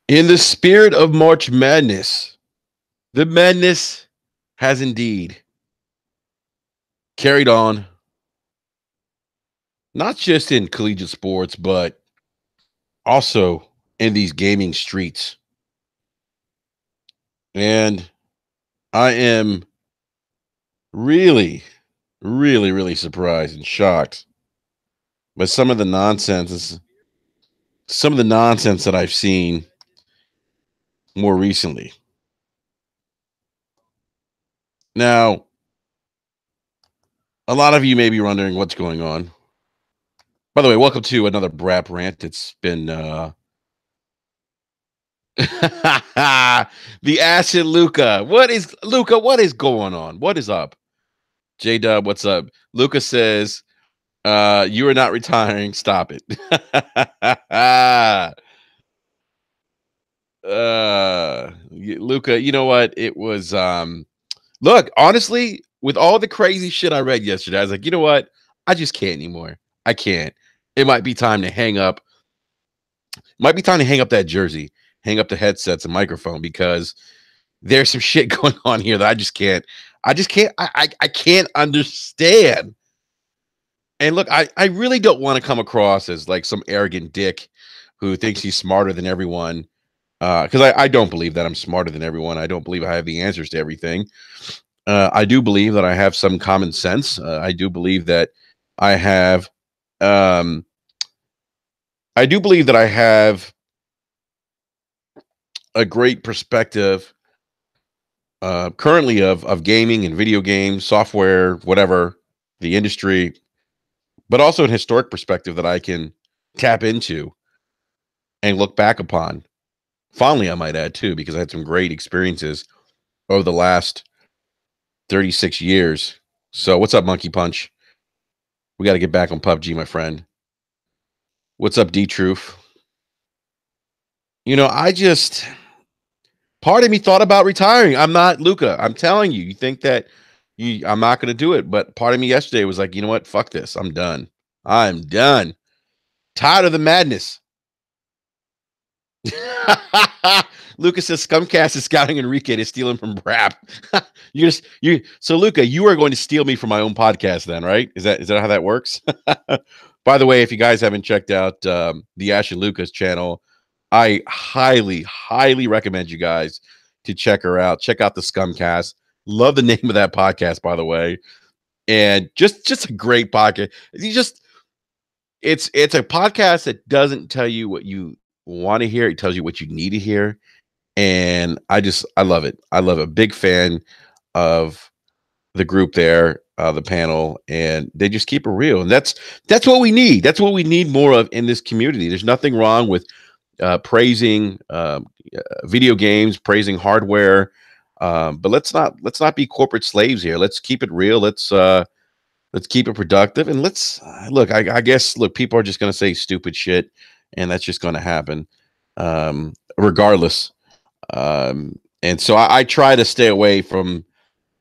In the spirit of March Madness, the madness has indeed carried on, not just in collegiate sports, but also in these gaming streets. And I am really, really surprised and shocked by some of the nonsense that I've seen more recently. Now, a lot of you may be wondering what's going on. By the way, welcome to another BRAP rant. It's been the acid Luca. What is going on? What is up? J Dub, what's up? Luca says, you are not retiring. Stop it. Luca, you know what? It was look, honestly, with all the crazy shit I read yesterday, I was like, you know what? I just can't anymore. I can't. It might be time to hang up. Might be time to hang up that jersey, hang up the headsets and microphone, because there's some shit going on here that I just can't. I can't understand. And look, I really don't want to come across as like some arrogant dick who thinks he's smarter than everyone. Because I don't believe that I'm smarter than everyone. I don't believe I have the answers to everything. I do believe that I have some common sense. I do believe that I have. I do believe that I have a great perspective currently of gaming and video games, software, whatever, the industry, but also an historic perspective that I can tap into and look back upon fondly, I might add, too, because I had some great experiences over the last 36 years. So what's up, Monkey Punch? We got to get back on PUBG, my friend. What's up, D-Truth? You know, part of me thought about retiring. I'm not Luca. I'm telling you, you think that I'm not going to do it. But part of me yesterday was like, you know what? Fuck this. I'm done. I'm done. Tired of the madness. Lucas says Scumcast is scouting Enrique to steal him from BRAP. So Luca, you are going to steal me from my own podcast then, right? Is that how that works? By the way, if you guys haven't checked out the Ash and Lucas channel, I highly recommend you guys to check her out. Check out the Scumcast. Love the name of that podcast, by the way. And just a great podcast. It's a podcast that doesn't tell you what you want to hear. It tells you what you need to hear. And I love it. I love it. Big fan of the group there, the panel, and they just keep it real. And that's what we need. That's what we need more of in this community. There's nothing wrong with praising video games, praising hardware, but let's not be corporate slaves here. Let's keep it real. Let's keep it productive, and let's look. I guess people are just going to say stupid shit, and that's just going to happen, regardless. And so I try to stay away from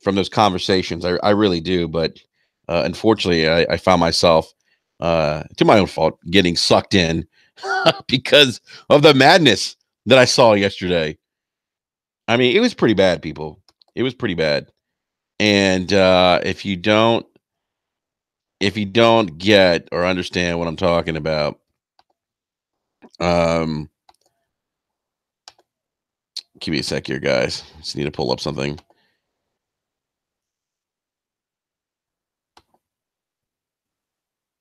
those conversations. I really do, but unfortunately, I found myself, to my own fault, getting sucked in because of the madness that I saw yesterday. I mean, it was pretty bad, people. It was pretty bad. And if you don't get or understand what I'm talking about, give me a sec here, guys. Just need to pull up something.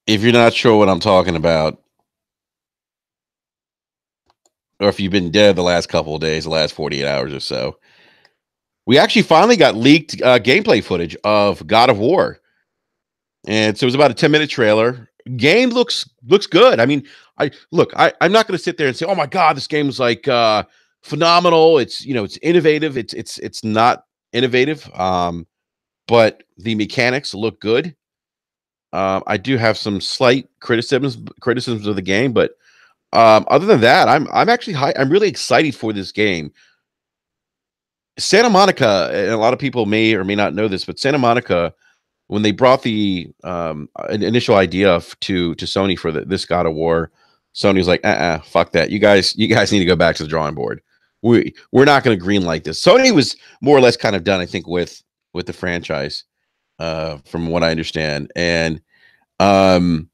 If you're not sure what I'm talking about, or if you've been dead the last couple of days, the last 48 hours or so, we actually finally got leaked gameplay footage of God of War. And so it was about a 10-minute trailer. Game looks good. I mean, I'm not going to sit there and say, oh my God, this game is like phenomenal. It's, it's innovative. It's not innovative. But the mechanics look good. I do have some slight criticisms of the game, but other than that, I'm actually I'm really excited for this game. Santa Monica, and a lot of people may or may not know this, but Santa Monica, when they brought the initial idea to Sony for this God of War, Sony's like, fuck that. You guys need to go back to the drawing board. We're not going to green light this. Sony was more or less kind of done, I think, with the franchise, from what I understand. And um,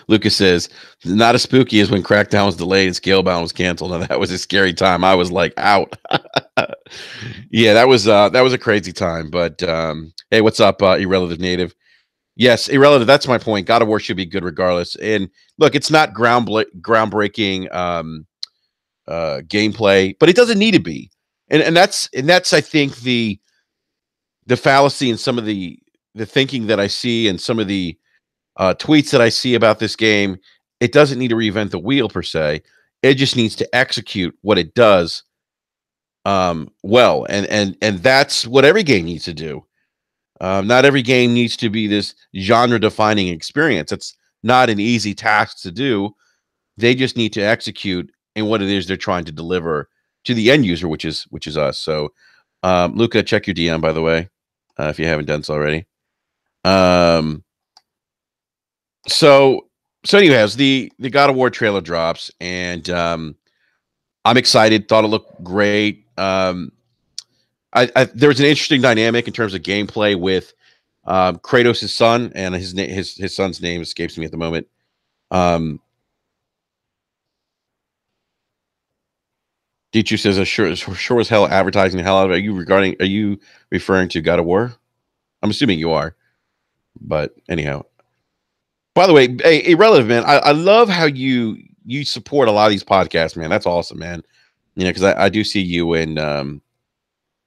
Lucas says, not as spooky as when Crackdown was delayed and Scalebound was canceled. Now that was a scary time. I was like out. Yeah, that was a crazy time. But hey, what's up, Irrelative Native? Yes, Irrelative. That's my point. God of War should be good regardless. And look, it's not groundbreaking gameplay, but it doesn't need to be. And that's I think the fallacy in some of the thinking that I see and some of the tweets that I see about this game. It doesn't need to reinvent the wheel per se. It just needs to execute what it does well, and that's what every game needs to do. Not every game needs to be this genre defining experience. It's not an easy task to do. They just need to execute in what it is they're trying to deliver to the end user, which is us. So, Luca, check your DM by the way, if you haven't done so already. Um, so anyways, the God of War trailer drops, and I'm excited. Thought it looked great. There was an interesting dynamic in terms of gameplay with Kratos' son, and his son's name escapes me at the moment. Um, Dichu says, sure as hell advertising the hell out of it. Are you referring to God of War? I'm assuming you are, but anyhow. By the way, hey, Irrelevant, man, I love how you support a lot of these podcasts, man. That's awesome, man. You know, because I do see you in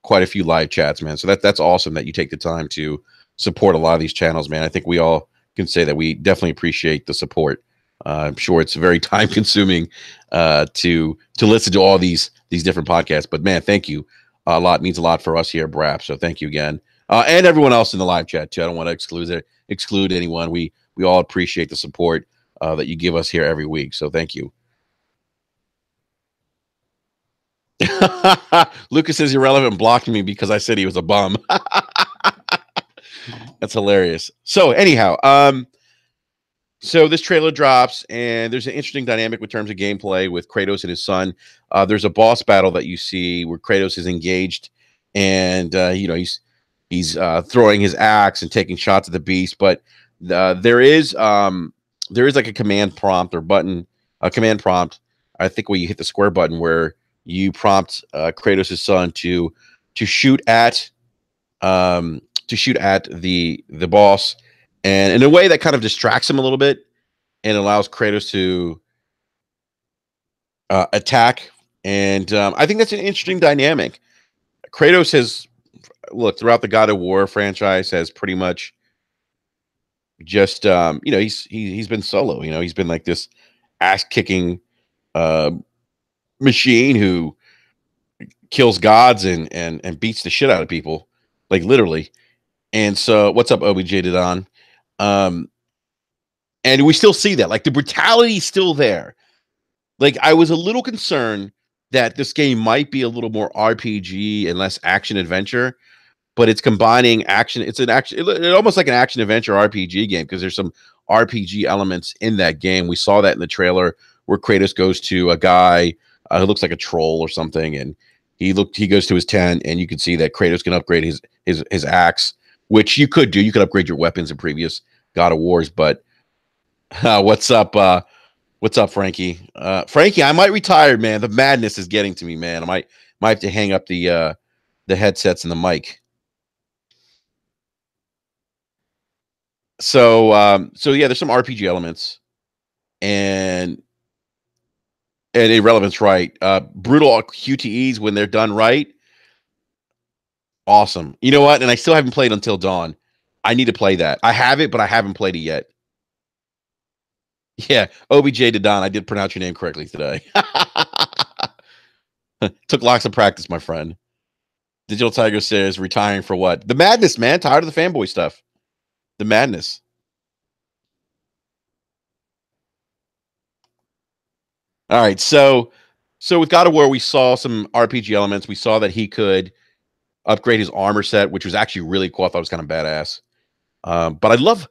quite a few live chats, man. So that's awesome that you take the time to support a lot of these channels, man. I think we all can say that we definitely appreciate the support. I'm sure it's very time consuming to listen to all these different podcasts, but man, thank you a lot. It means a lot for us here at BRAP. So thank you again, and everyone else in the live chat too. I don't want to exclude anyone. We all appreciate the support that you give us here every week. So thank you. Lucas is irrelevant, blocked me because I said he was a bum. That's hilarious. So anyhow, so this trailer drops, and there's an interesting dynamic with terms of gameplay with Kratos and his son. There's a boss battle that you see where Kratos is engaged, and he's throwing his axe and taking shots at the beast. But there is like a command prompt or button, a command prompt. I think where you hit the square button where you prompt Kratos' son to shoot at the boss, and in a way that kind of distracts him a little bit and allows Kratos to attack. And I think that's an interesting dynamic. Kratos has throughout the God of War franchise has pretty much just he's been solo. You know, he's been like this ass kicking machine who kills gods and beats the shit out of people, like literally. And so, what's up, OBJ Didon? And we still see that, like the brutality is still there. Like I was a little concerned that this game might be a little more RPG and less action adventure, but it's combining action. It's an action, almost like an action adventure RPG game because there's some RPG elements in that game. We saw that in the trailer where Kratos goes to a guy who looks like a troll or something, and he goes to his tent, and you can see that Kratos can upgrade his axe, which you could do. You could upgrade your weapons in previous God of Wars, but what's up? What's up, Frankie? Frankie, I might retire, man. The madness is getting to me, man. I might have to hang up the headsets and the mic. So yeah, there's some RPG elements, and Irrelevance, right? Brutal QTEs when they're done right. Awesome. You know what? And I still haven't played Until Dawn. I need to play that. I have it, but I haven't played it yet. Yeah, OBJ to Don. I did pronounce your name correctly today. Took lots of practice, my friend. Digital Tiger says, retiring for what? The madness, man. Tired of the fanboy stuff. The madness. All right, so with God of War, we saw some RPG elements. We saw that he could upgrade his armor set, which was actually really cool. I thought it was kind of badass. But I love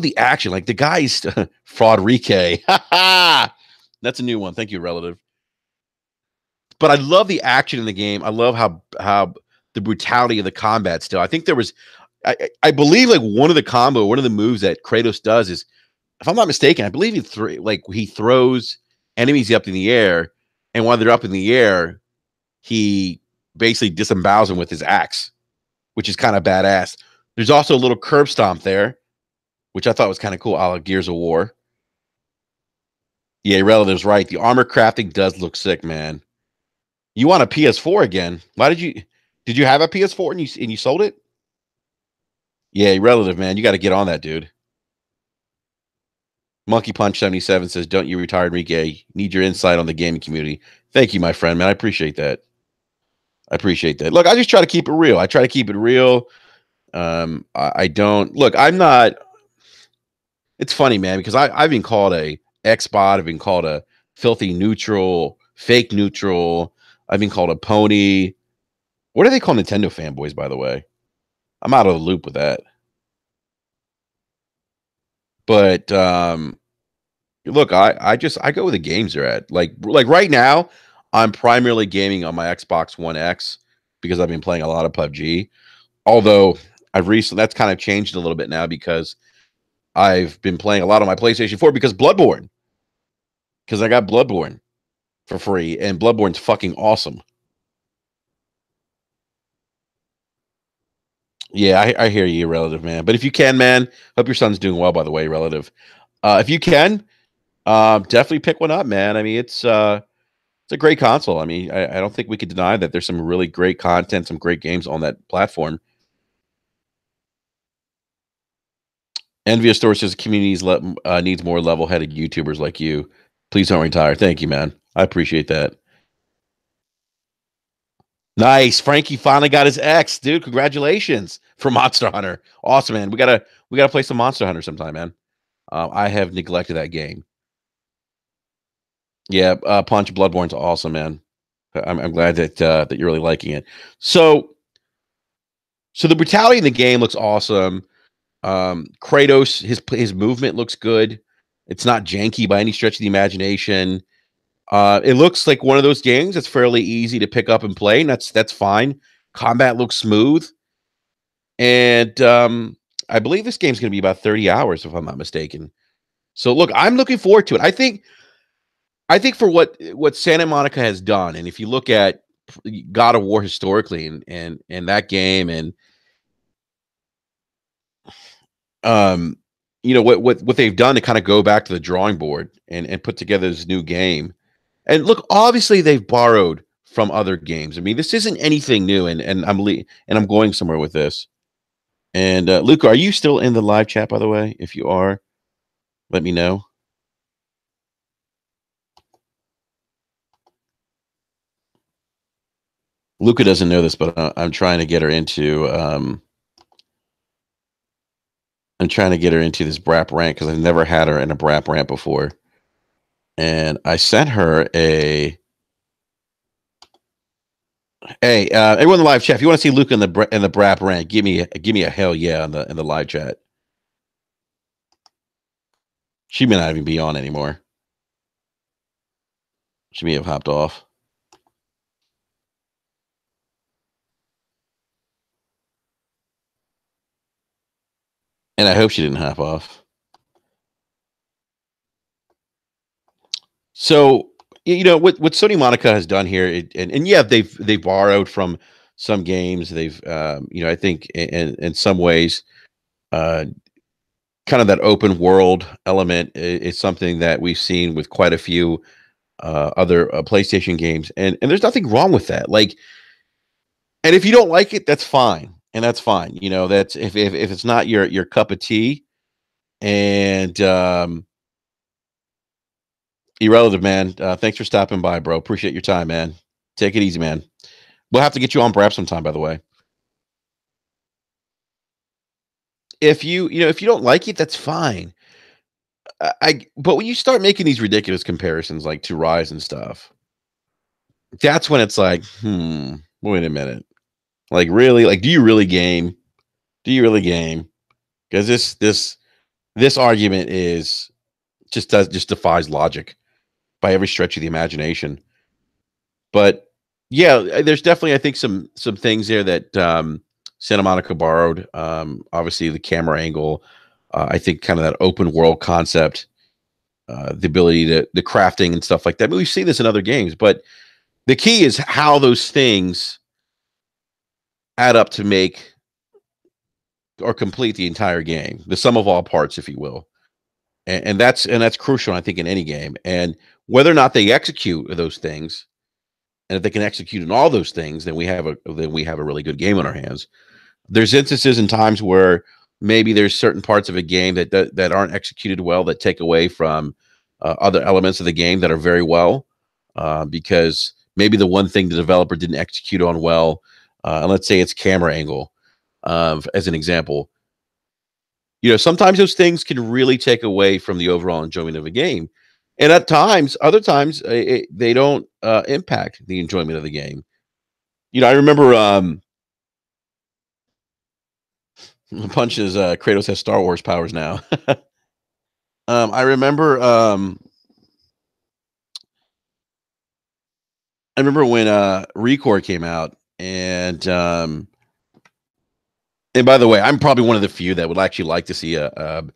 the action. Like the guy's fraud Rike. That's a new one. Thank you, relative. But I love the action in the game. I love how the brutality of the combat still. I think there was I believe like one of the moves that Kratos does is, if I'm not mistaken, I believe he throws enemies up in the air, and while they're up in the air, he basically disembowels them with his axe, which is kind of badass. There's also a little curb stomp there, which I thought was kind of cool, a la Gears of War. Yeah, relative's right. The armor crafting does look sick, man. You want a PS4 again? Why did you have a PS4 and you sold it? Yeah, relative, man. You got to get on that, dude. Monkey Punch 77 says, "Don't you retire, Enrique? Need your insight on the gaming community." Thank you, my friend, man. I appreciate that. I appreciate that. Look, I just try to keep it real. I try to keep it real. I don't look. I'm not. It's funny, man, because I've been called a Xbot. I've been called a filthy neutral, fake neutral. I've been called a pony. What do they call Nintendo fanboys, by the way? I'm out of the loop with that. But look, I go where the games are at. Like right now, I'm primarily gaming on my Xbox One X because I've been playing a lot of PUBG. Although I've recently that's kind of changed a little bit now because I've been playing a lot on my PlayStation 4 because I got Bloodborne for free, and Bloodborne's fucking awesome. Yeah, I hear you, relative, man. But if you can, man, hope your son's doing well, by the way, relative. If you can, definitely pick one up, man. I mean, it's a great console. I mean, I don't think we could deny that there's some really great content, some great games on that platform. Envious Store says communities needs more level-headed YouTubers like you. Please don't retire. Thank you, man. I appreciate that. Nice. Frankie finally got his X, dude. Congratulations for Monster Hunter. Awesome, man. We gotta play some Monster Hunter sometime, man. I have neglected that game. Yeah, Punch Bloodborne's awesome, man. I'm glad that you're really liking it. So the brutality in the game looks awesome. Kratos, his movement looks good. It's not janky by any stretch of the imagination. It looks like one of those games that's fairly easy to pick up and play, and that's fine. Combat looks smooth, and I believe this game's going to be about 30 hours, if I'm not mistaken. So, look, I'm looking forward to it. I think for what Santa Monica has done, and if you look at God of War historically, and that game, and um, what they've done to kind of go back to the drawing board and put together this new game. And look, obviously they've borrowed from other games. I mean, this isn't anything new, and I'm going somewhere with this. And Luca, are you still in the live chat, by the way? If you are, let me know. Luca doesn't know this, but I'm trying to get her into I'm trying to get her into this BRAP rant because I've never had her in a BRAP rant before. And I sent her a hey, everyone in the live chat. If you want to see Luca in the BRAP rant, give me a hell yeah in the live chat. She may not even be on anymore. She may have hopped off. And I hope she didn't hop off. So, what Sony Monica has done here, and yeah, they've borrowed from some games. They've I think in some ways, kind of that open world element is something that we've seen with quite a few other PlayStation games, and there's nothing wrong with that. Like, and if you don't like it, that's fine, and that's fine. That's if it's not your cup of tea, and irrelative, man. Thanks for stopping by, bro. Appreciate your time, man. Take it easy, man. We'll have to get you on BRAP sometime, by the way. If you don't like it, that's fine. But when you start making these ridiculous comparisons, like to Ryse and stuff, that's when it's like, wait a minute. Like, really? Like, do you really game? Do you really game? because this argument is just defies logic by every stretch of the imagination. But yeah, there's definitely I think some things there that Santa Monica borrowed. Obviously, the camera angle. I think kind of that open world concept, the ability to the crafting and stuff like that. I mean, we see this in other games, but the key is how those things add up to make or complete the entire game, the sum of all parts, if you will. And that's crucial, I think, in any game. And whether or not they execute those things, and if they can execute in all those things, then we have a really good game on our hands. There's instances and times where maybe there's certain parts of a game that aren't executed well, that take away from other elements of the game that are very well, because maybe the one thing the developer didn't execute on well, and let's say it's camera angle, as an example. Sometimes those things can really take away from the overall enjoyment of a game, and at times, other times, they don't impact the enjoyment of the game. I remember Punch's Kratos has Star Wars powers now. I remember when Recore came out, and by the way, I'm probably one of the few that would actually like to see um,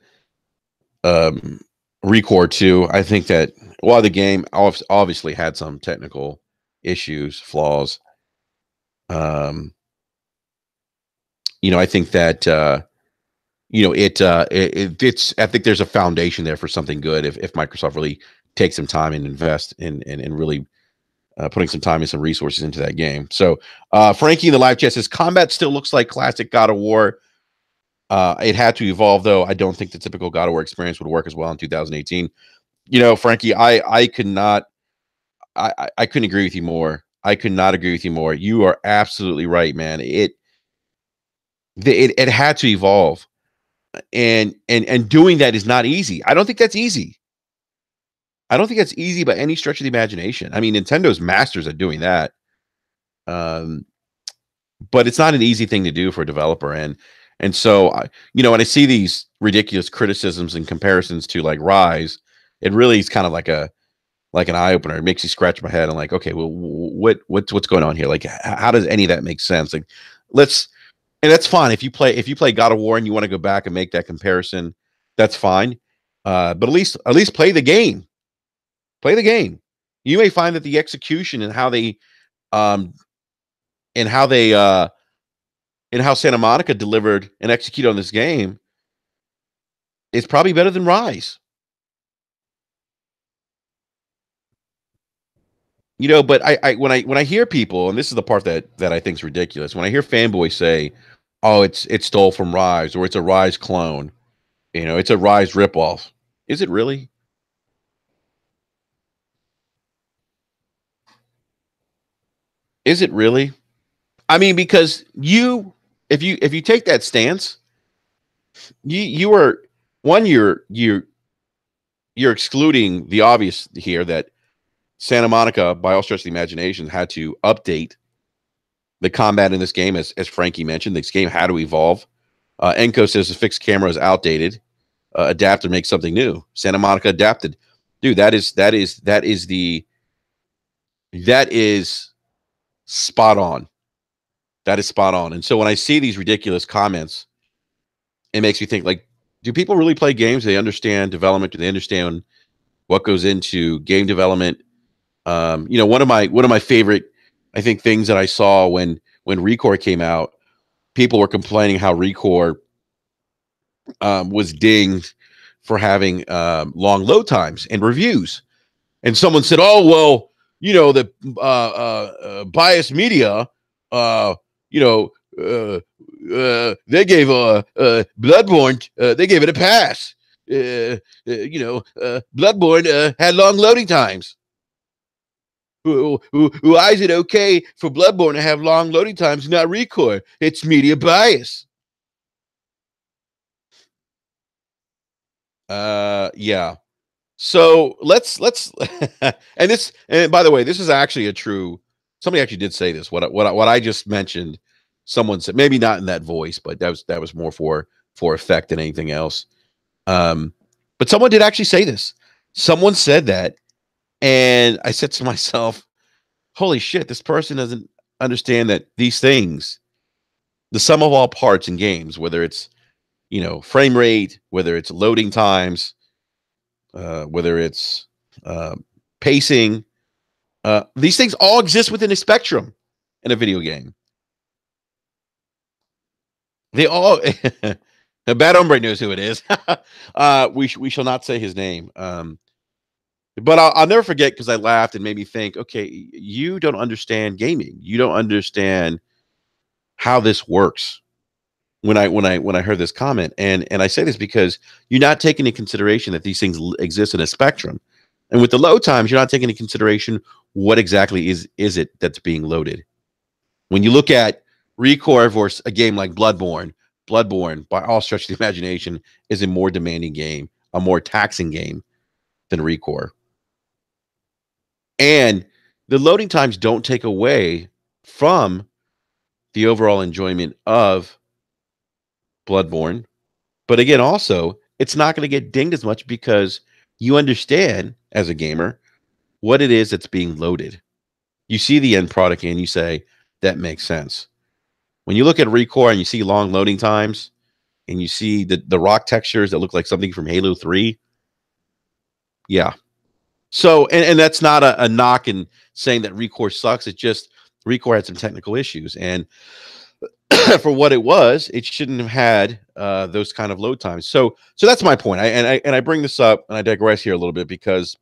Recore 2. I think that while the game obviously had some technical issues, flaws, um, I think that it's. I think there's a foundation there for something good if Microsoft really takes some time and invest in really putting some time and some resources into that game. So Frankie in the live chat says combat still looks like classic God of War. It had to evolve, though. I don't think the typical God of War experience would work as well in 2018. Frankie, I could not. I couldn't agree with you more. I could not agree with you more. You are absolutely right, man. It had to evolve, and doing that is not easy. I don't think that's easy. I don't think that's easy by any stretch of the imagination. I mean, Nintendo's masters at doing that. Um, but it's not an easy thing to do for a developer. And so when I see these ridiculous criticisms and comparisons to like Ryse, it really is kind of like an eye opener. It makes you scratch my head and like, okay, well, what's going on here? Like, how does any of that make sense? Like, and that's fine if you play God of War and you want to go back and make that comparison, that's fine. But at least play the game. Play the game. You may find that the execution and how they um and how they and how Santa Monica delivered and executed on this game is probably better than Ryse. But when I hear people, and this is the part that I think is ridiculous, when I hear fanboys say, "Oh, it stole from Ryse," or "It's a Ryse clone," it's a Ryse ripoff. Is it really? Is it really? I mean, because if you take that stance, you are one you're excluding the obvious here that Santa Monica, by all stretch of the imagination, had to update the combat in this game, as Frankie mentioned. This game had to evolve. Enco says the fixed camera is outdated. Adapt and make something new. Santa Monica adapted. Dude, that is spot on. That is spot on. And so when I see these ridiculous comments, it makes me think like, do people really play games? Do they understand development? Do they understand what goes into game development? One of my favorite, I think, things that I saw when Recore came out, people were complaining how Recore was dinged for having long load times and reviews, and someone said, "Oh well, the biased media, you know, they gave Bloodborne, they gave it a pass. Bloodborne had long loading times." Why is it okay for Bloodborne to have long loading times, not Recore? It's media bias. Yeah. So let's and by the way, this is actually a true. Somebody actually did say this. What I just mentioned, someone said, maybe not in that voice, but that was more for for effect than anything else. But someone did actually say this. Someone said that, and I said to myself, holy shit, this person doesn't understand that these things, the sum of all parts in games, whether it's, frame rate, whether it's loading times, whether it's pacing, these things all exist within a spectrum in a video game. They all. A bad hombre knows who it is. We shall not say his name. But I'll never forget, because I laughed and made me think, okay, you don't understand gaming. You don't understand how this works. When I heard this comment, and I say this because you're not taking into consideration that these things exist in a spectrum, and with the load times, you're not taking into consideration what exactly is it that's being loaded. When you look at ReCore versus a game like Bloodborne, by all stretch of the imagination, is a more demanding game, a more taxing game than ReCore. And the loading times don't take away from the overall enjoyment of Bloodborne. But again, also, it's not going to get dinged as much because you understand, as a gamer, what it is that's being loaded. You see the end product and you say, that makes sense. When you look at ReCore and you see long loading times, and you see the rock textures that look like something from Halo 3, yeah. So, and that's not a knock in saying that ReCore sucks. It's just ReCore had some technical issues, and for what it was, it shouldn't have had those kind of load times. So that's my point. I bring this up, and I digress here a little bit because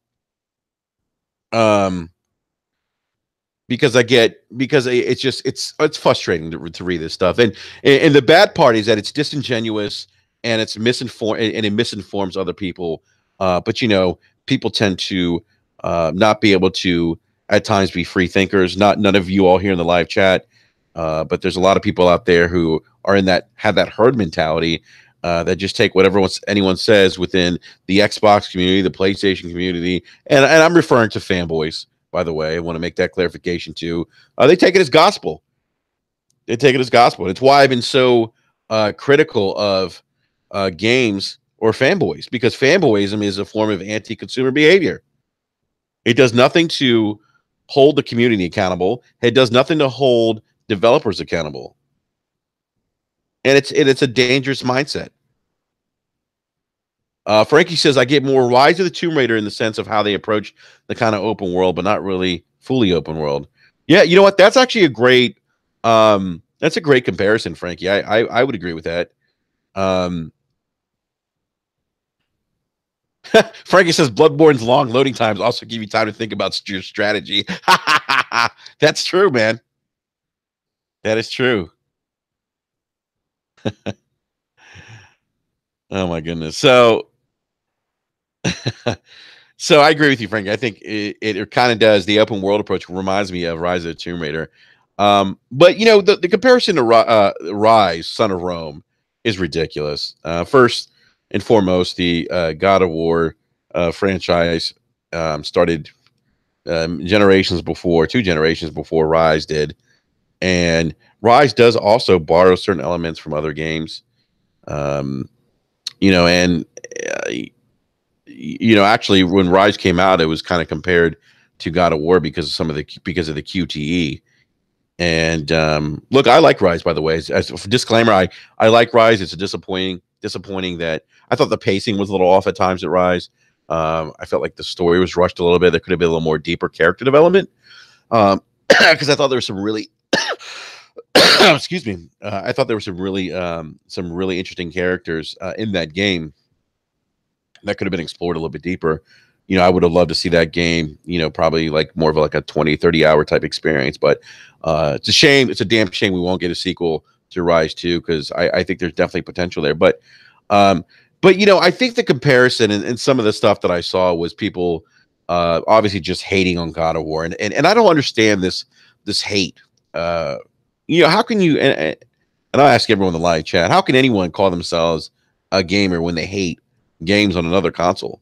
it's frustrating to read this stuff, and the bad part is that it's disingenuous and it's misinformed, and it misinforms other people. But people tend to not be able to at times be free thinkers. None of you all here in the live chat, but there's a lot of people out there who are have that herd mentality, that just take whatever anyone says within the Xbox community, the PlayStation community, and I'm referring to fanboys. By the way, I want to make that clarification too. They take it as gospel. They take it as gospel. It's why I've been so critical of games or fanboys, because fanboyism is a form of anti-consumer behavior. It does nothing to hold the community accountable. It does nothing to hold developers accountable. And it's a dangerous mindset. Frankie says, I get more Rise of the Tomb Raider in the sense of how they approach the kind of open world, but not really fully open world. Yeah, you know what? That's actually a great comparison, Frankie. I would agree with that. Frankie says Bloodborne's long loading times also give you time to think about your strategy. That's true, man. That is true. Oh my goodness. So so I agree with you, Frank. I think it kind of does. The open world approach reminds me of Rise of the Tomb Raider. But the comparison to Ryse, Son of Rome, is ridiculous. First and foremost, the God of War franchise started two generations before Ryse did, and Ryse does also borrow certain elements from other games. Actually, when Ryse came out, it was kind of compared to God of War because of the QTE. And look, I like Ryse, by the way. As a disclaimer, I like Ryse. It's disappointing that I thought the pacing was a little off at times at Ryse. I felt like the story was rushed a little bit. There could have been a little more deeper character development, because I thought there was some really excuse me. I thought there were some really interesting characters in that game that could have been explored a little bit deeper. I would have loved to see that game, probably like more of like a 20, 30 hour type experience. But it's a shame. It's a damn shame we won't get a sequel to Ryse 2, because I think there's definitely potential there. But I think the comparison and some of the stuff that I saw was people obviously just hating on God of War. And I don't understand this hate. How can you, and I'll ask everyone in the live chat, how can anyone call themselves a gamer when they hate games on another console?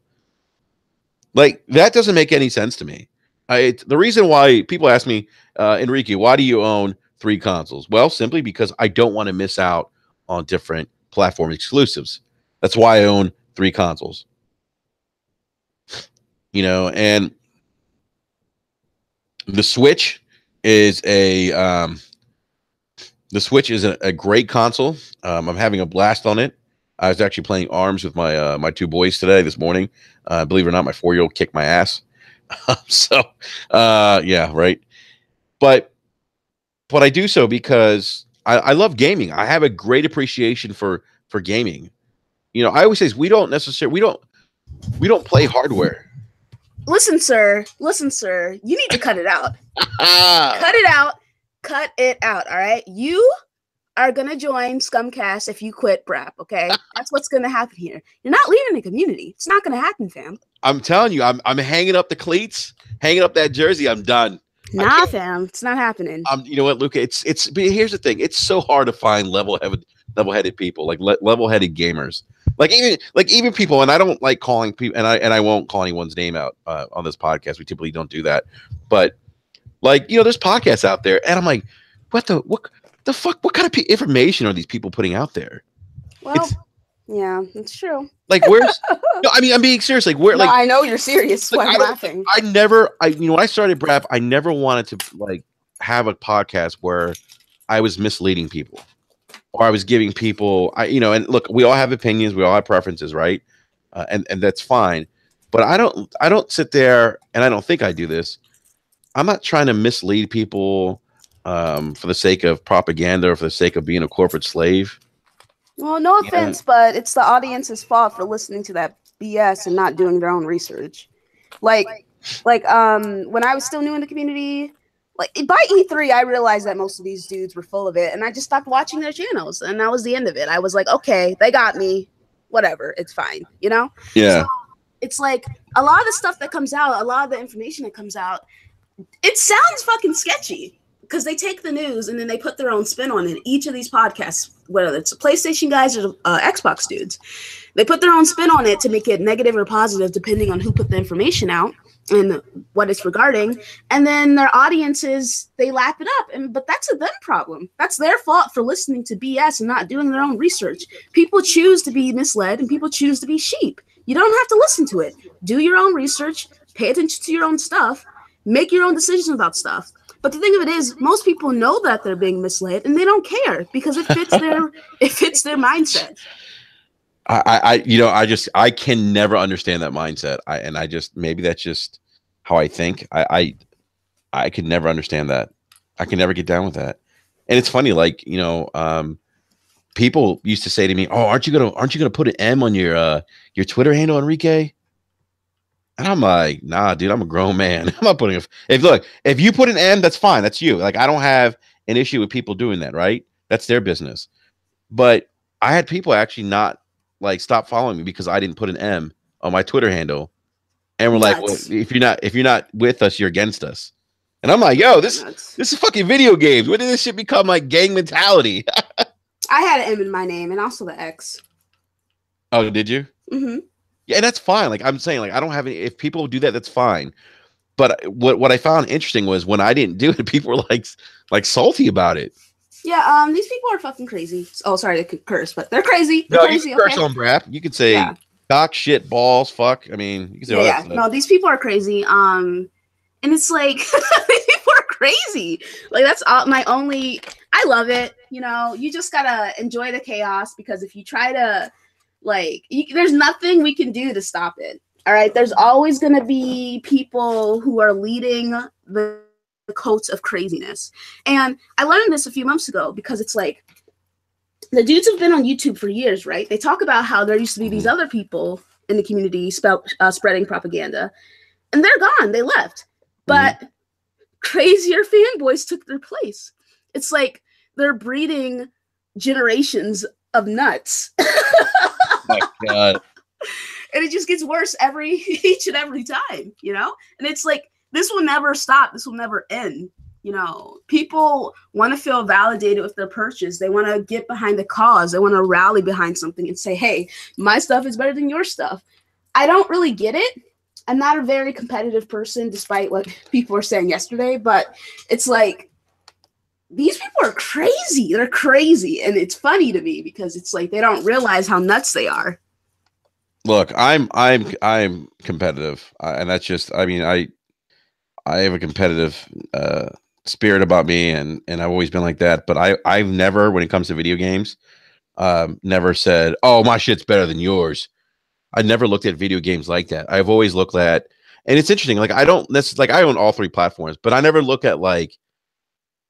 Like, that doesn't make any sense to me. The reason why people ask me, Enrique, why do you own 3 consoles? Well, simply because I don't want to miss out on different platform exclusives. That's why I own 3 consoles. You know, and the Switch is a great console. I'm having a blast on it. I was actually playing ARMS with my my 2 boys today this morning. Believe it or not, my 4-year-old kicked my ass. So yeah, right. But I do so because I love gaming. I have a great appreciation for gaming. You know, I always say we don't play hardware. Listen, sir. You need to cut it out. Cut it out. Cut it out. All right. You are gonna join Scumcast if you quit BRAP. Okay, that's what's gonna happen here. You're not leaving the community. It's not gonna happen, fam. I'm telling you, I'm hanging up the cleats, hanging up that jersey. I'm done. Nah, fam. It's not happening. You know what, Luca? But here's the thing. It's so hard to find level-headed people, like level-headed gamers. Like even people, and I don't like calling people, and I won't call anyone's name out on this podcast. We typically don't do that. But like, you know, there's podcasts out there, and I'm like, what the fuck? What kind of information are these people putting out there? Well, yeah, it's true. Like, where's? No, I mean, I'm being serious. Like, where? No, like, I know you're serious. Like, I'm laughing. You know, when I started BRAP, I never wanted to like have a podcast where I was misleading people or I was giving people, you know, and look, we all have opinions, we all have preferences, right? And that's fine. But I don't sit there, and I don't think I do this. I'm not trying to mislead people for the sake of propaganda or for the sake of being a corporate slave. Well, no offense, but it's the audience's fault for listening to that BS and not doing their own research. Like when I was still new in the community, like by E3, I realized that most of these dudes were full of it, and I just stopped watching their channels, and that was the end of it. I was like, okay, they got me, whatever, it's fine, you know? Yeah. So it's like a lot of the stuff that comes out, a lot of the information that comes out, it sounds fucking sketchy. Because they take the news and then they put their own spin on it. Each of these podcasts, whether it's the PlayStation guys or Xbox dudes, they put their own spin on it to make it negative or positive, depending on who put the information out and what it's regarding. And then their audiences, they lap it up. But that's a them problem. That's their fault for listening to BS and not doing their own research. People choose to be misled and people choose to be sheep. You don't have to listen to it. Do your own research. Pay attention to your own stuff. Make your own decisions about stuff. But the thing of it is, most people know that they're being misled, and they don't care because it fits their mindset. I can never understand that mindset. Maybe that's just how I think. I could never understand that. I can never get down with that. And it's funny, like, you know, people used to say to me, "Oh, aren't you gonna put an M on your Twitter handle, Enrique?" And I'm like, nah, dude, I'm a grown man. I'm not putting if you put an M, that's fine. That's you. Like, I don't have an issue with people doing that, right? That's their business. But I had people actually not like stop following me because I didn't put an M on my Twitter handle. And we're like, well, if you're not with us, you're against us. And I'm like, yo, this is fucking video games. When did this shit become like gang mentality? I had an M in my name and also the X. Oh, did you? Mm-hmm. Yeah, and that's fine. Like I'm saying, like I don't have any. If people do that, that's fine. But what I found interesting was when I didn't do it, people were like salty about it. Yeah, these people are fucking crazy. Oh, sorry to curse, but they're crazy. No, crazy, you can curse on BRAP. You can say cock, shit, balls, fuck. I mean, you can say all that stuff. No, these people are crazy. And it's like these people are crazy. Like that's my only. I love it. You know, you just gotta enjoy the chaos because if you try to. Like, there's nothing we can do to stop it. All right. There's always going to be people who are leading the coats of craziness. And I learned this a few months ago because it's like the dudes have been on YouTube for years, right? They talk about how there used to be these other people in the community spreading propaganda, and they're gone. They left. But crazier fanboys took their place. It's like they're breeding generations of nuts. My God. And it just gets worse each and every time, you know? And it's like, this will never stop. This will never end. You know, people want to feel validated with their purchase. They want to get behind the cause. They want to rally behind something and say, hey, my stuff is better than your stuff. I don't really get it. I'm not a very competitive person, despite what people were saying yesterday, but it's like, these people are crazy. They're crazy, and it's funny to me because it's like they don't realize how nuts they are. Look, I'm competitive, and that's just. I mean, I have a competitive spirit about me, and I've always been like that. But I've never, when it comes to video games, never said, "Oh, my shit's better than yours." I never looked at video games like that. I've always looked at, and it's interesting. Like I don't. That's like I own all three platforms, but I never look at like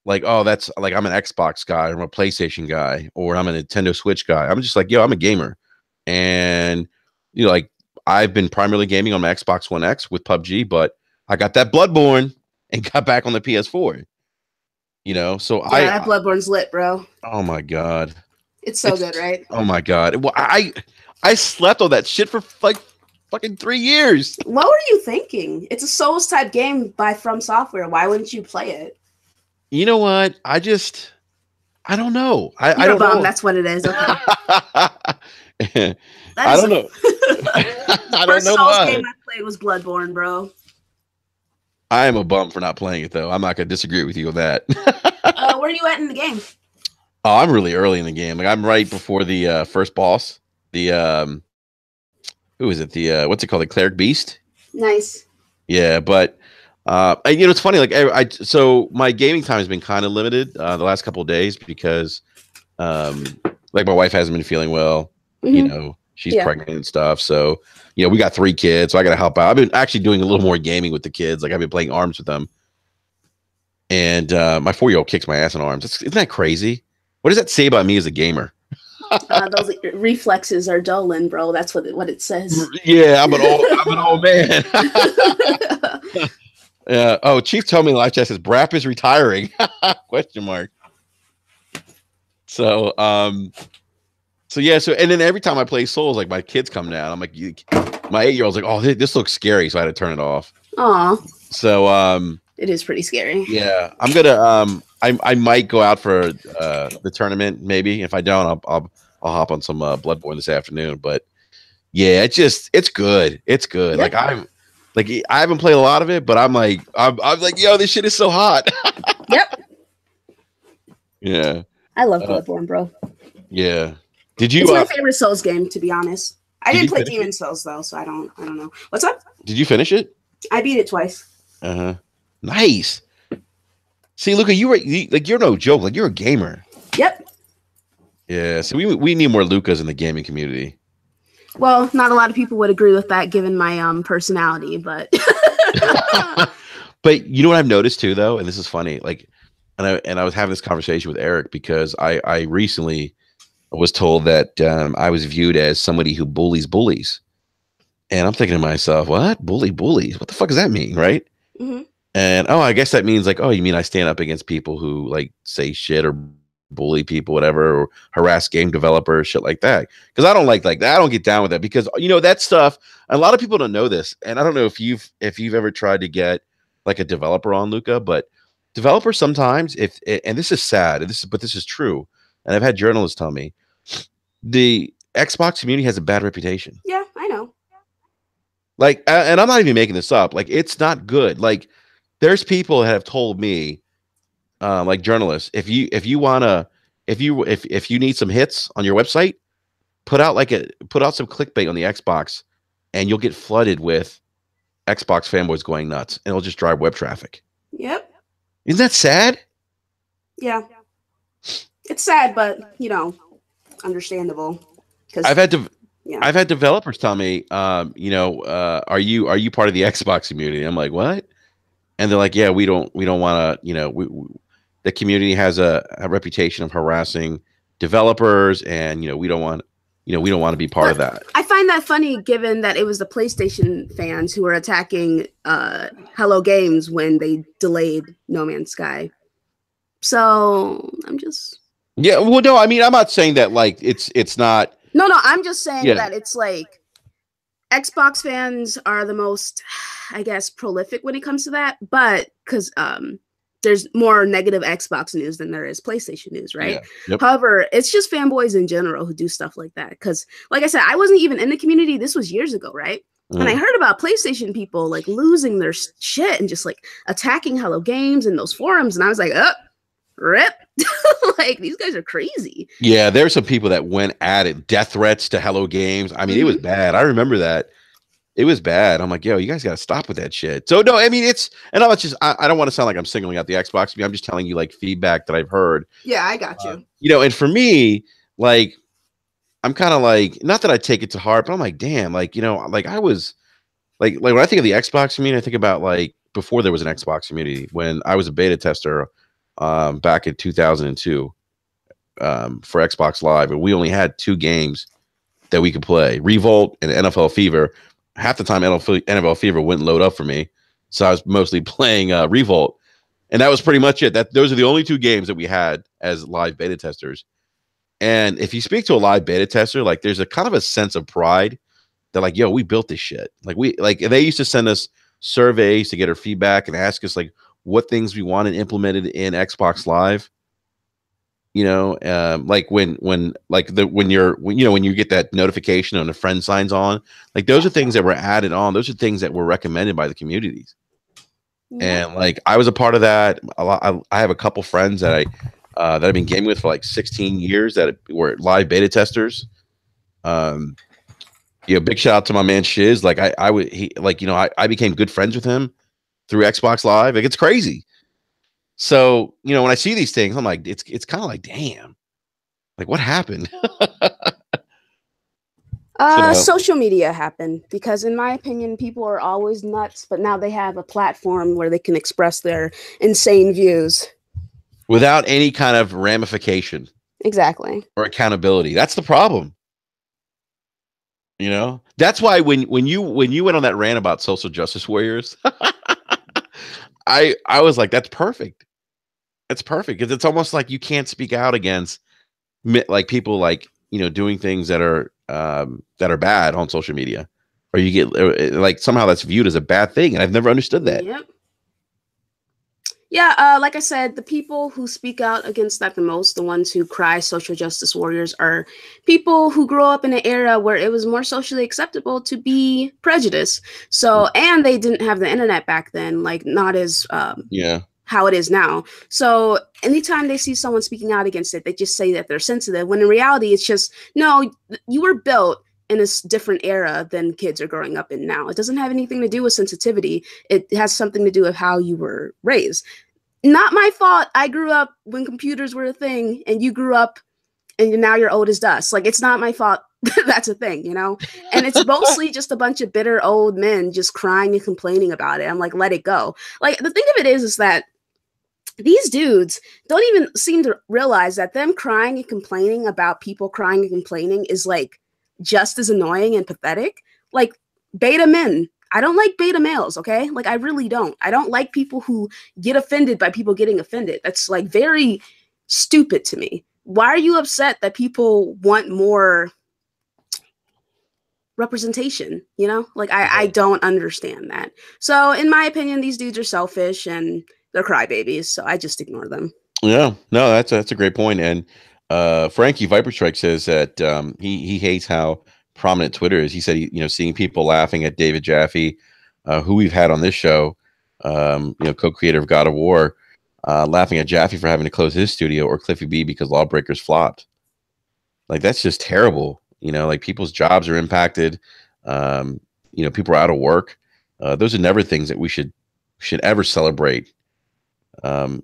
oh, that's like I'm an Xbox guy, or I'm a PlayStation guy, or I'm a Nintendo Switch guy. I'm just like, yo, I'm a gamer, and you know, like I've been primarily gaming on my Xbox One X with PUBG, but I got that Bloodborne and got back on the PS4. You know, so yeah, that Bloodborne's lit, bro. Oh my god, it's so good, right? Oh my god, well, I slept on that shit for like fucking 3 years. What were you thinking? It's a Souls type game by From Software. Why wouldn't you play it? You know what? I don't know. I don't know. That's what it is. Okay. I don't know. I don't know Souls why. game I played was Bloodborne, bro. I am a bum for not playing it though. I'm not gonna disagree with you on that. Where are you at in the game? Oh, I'm really early in the game. Like I'm right before the first boss. The who is it? The what's it called? The Cleric Beast. Nice. Yeah, but and, you know, it's funny. Like so my gaming time has been kind of limited the last couple of days because like my wife hasn't been feeling well. Mm-hmm. You know, she's pregnant and stuff. So you know, we got 3 kids, so I got to help out. I've been actually doing a little more gaming with the kids. Like I've been playing ARMS with them, and my 4-year-old kicks my ass in ARMS. Isn't that crazy? What does that say about me as a gamer? Those reflexes are dulling, bro. That's what it says. Yeah, I'm an old man. Yeah. Oh, Chief told me in the live chat says BRAP is retiring. Question mark. So yeah. So and then every time I play Souls, like my kids come down. I'm like, my 8-year-old's like, oh, this looks scary, so I had to turn it off. Aw. So it is pretty scary. Yeah, I'm gonna I might go out for the tournament maybe. If I don't, I'll hop on some Bloodborne this afternoon. But yeah, it's good. It's good. Yep. Like I haven't played a lot of it, but I'm like yo, this shit is so hot. Yep. Yeah. I love Bloodborne, bro. Yeah. Did you? It's my favorite Souls game, to be honest. I didn't play Demon Souls though, so I don't know. What's up? Did you finish it? I beat it twice. Nice. See, Luca, you're no joke. Like you're a gamer. Yep. Yeah. So we need more Lucas in the gaming community. Well, not a lot of people would agree with that, given my personality, but. But you know what I've noticed too, though, and this is funny. Like, and I was having this conversation with Eric because I recently was told that I was viewed as somebody who bullies, and I'm thinking to myself, what bullies? What the fuck does that mean, right? Mm-hmm. And I guess that means like, oh, you mean I stand up against people who like say shit or bully people, whatever, or harass game developers, shit like that. Because I don't like that. I don't get down with that because you know that stuff. A lot of people don't know this, and I don't know if you've ever tried to get like a developer on, Luca, but developers sometimes, and this is sad, but this is true, and I've had journalists tell me the Xbox community has a bad reputation. Yeah, I know. Like, and I'm not even making this up. Like, it's not good. Like, there's people that have told me, like journalists, if you need some hits on your website, put out some clickbait on the Xbox, and you'll get flooded with Xbox fanboys going nuts, and it'll just drive web traffic. Yep. Isn't that sad? Yeah. It's sad, but you know, understandable. I've had developers tell me, are you part of the Xbox community? I'm like, what? And they're like, yeah, we don't want to, the community has a reputation of harassing developers, and we don't want to be part of that. I find that funny, given that it was the PlayStation fans who were attacking Hello Games when they delayed No Man's Sky. So I'm just. Yeah, well, no, I mean, I'm not saying that like it's not. No, I'm just saying that it's like Xbox fans are the most, I guess, prolific when it comes to that, but because there's more negative Xbox news than there is PlayStation news, right? Yeah. Yep. However, it's just fanboys in general who do stuff like that. Because, like I said, I wasn't even in the community. This was years ago, right? And I heard about PlayStation people like losing their shit and just like attacking Hello Games in those forums, and I was like, oh, rip. Like, these guys are crazy. Yeah, there's some people that went at it, death threats to Hello Games. I mean, it was bad. I remember that. It was bad. I'm like, yo, you guys got to stop with that shit. So no, I mean, and I'm just, I don't want to sound like I'm singling out the Xbox. I'm just telling you like feedback that I've heard. Yeah, I got you. You know, and for me, like, I'm kind of like, not that I take it to heart, but I'm like, damn, like, you know, like I was like when I think of the Xbox community, I think about like before there was an Xbox community, when I was a beta tester back in 2002 for Xbox Live, and we only had 2 games that we could play, Revolt and NFL Fever. Half the time NFL Fever wouldn't load up for me, so I was mostly playing Revolt, and that was pretty much it. Those are the only 2 games that we had as live beta testers. And if you speak to a live beta tester, like there's a kind of a sense of pride that like, yo, we built this shit. Like they used to send us surveys to get our feedback and ask us like what things we wanted implemented in Xbox Live. You know, like when you get that notification and a friend signs on, like those are things that were added on. Those are things that were recommended by the communities. Yeah. And like I was a part of that. I have a couple friends that I've been gaming with for like 16 years that were live beta testers. You know, big shout out to my man Shiz. Like I became good friends with him through Xbox Live. Like it's crazy. So, you know, when I see these things, I'm like, it's kind of like, damn, like what happened? Social media happened because, in my opinion, people are always nuts, but now they have a platform where they can express their insane views without any kind of ramification. Exactly. Or accountability. That's the problem. You know, that's why when you went on that rant about social justice warriors, I was like, that's perfect. It's perfect because it's almost like you can't speak out against like people like, you know, doing things that are bad on social media, or you get like somehow that's viewed as a bad thing. And I've never understood that. Yep. Yeah, like I said, the people who speak out against that the most, the ones who cry social justice warriors, are people who grew up in an era where it was more socially acceptable to be prejudiced. So, and they didn't have the internet back then, like not as how it is now. So anytime they see someone speaking out against it, they just say that they're sensitive, when in reality, it's just, no, you were built in a different era than kids are growing up in now. It doesn't have anything to do with sensitivity. It has something to do with how you were raised. Not my fault. I grew up when computers were a thing, and you grew up and now you're old as dust. Like, it's not my fault. That's a thing, you know? And it's mostly just a bunch of bitter old men just crying and complaining about it. I'm like, let it go. Like, the thing of it is that these dudes don't even seem to realize that them crying and complaining about people crying and complaining is like just as annoying and pathetic. Like, beta men. I don't like beta males, okay? Like, I really don't. I don't like people who get offended by people getting offended. That's like very stupid to me. Why are you upset that people want more representation? You know, like I don't understand that. So in my opinion, these dudes are selfish and they're crybabies. So I just ignore them. Yeah, no, that's a great point. And Frankie Viper Strike says that he hates how prominent Twitter is. He said, you know, seeing people laughing at David Jaffe, who we've had on this show, you know, co-creator of God of War, laughing at Jaffe for having to close his studio, or Cliffy B because Lawbreakers flopped. Like, that's just terrible. You know, like, people's jobs are impacted. You know, people are out of work. Those are never things that we should ever celebrate. You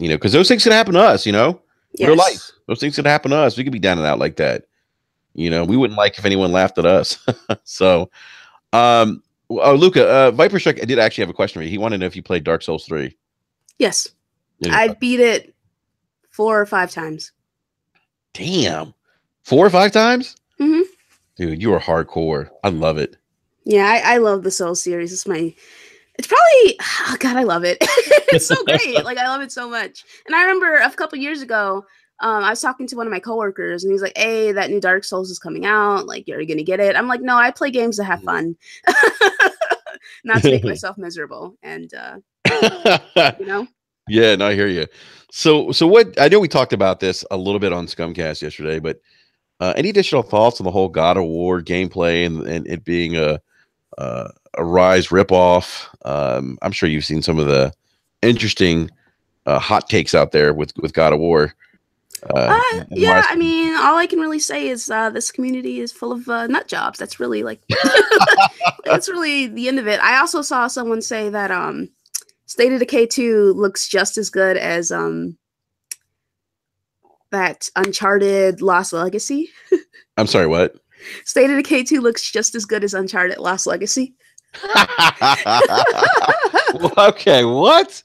know, because those things can happen to us, you know, real life. Those things can happen to us. We could be down and out like that. You know, we wouldn't like if anyone laughed at us. So, Luca, Viper Strike did actually have a question for you. He wanted to know if you played Dark Souls 3. Yes. I beat it 4 or 5 times. Damn. 4 or 5 times? Mm-hmm. Dude, you are hardcore. I love it. Yeah, I love the Souls series. It's probably, oh God, I love it. It's so great. Like, I love it so much. And I remember a couple years ago, I was talking to one of my coworkers, and he's like, hey, that new Dark Souls is coming out. Like, you're going to get it. I'm like, no, I play games to have fun. Not to make myself miserable. And, you know? Yeah, no, I hear you. So what, I know we talked about this a little bit on Scumcast yesterday, but any additional thoughts on the whole God of War gameplay and it being a Ryse ripoff? I'm sure you've seen some of the interesting hot takes out there with God of War. Yeah, I mean, all I can really say is this community is full of nut jobs. That's really like that's really the end of it. I also saw someone say that State of Decay 2 looks just as good as that Uncharted Lost Legacy. I'm sorry, what? State of Decay 2 looks just as good as Uncharted Lost Legacy. Okay, what?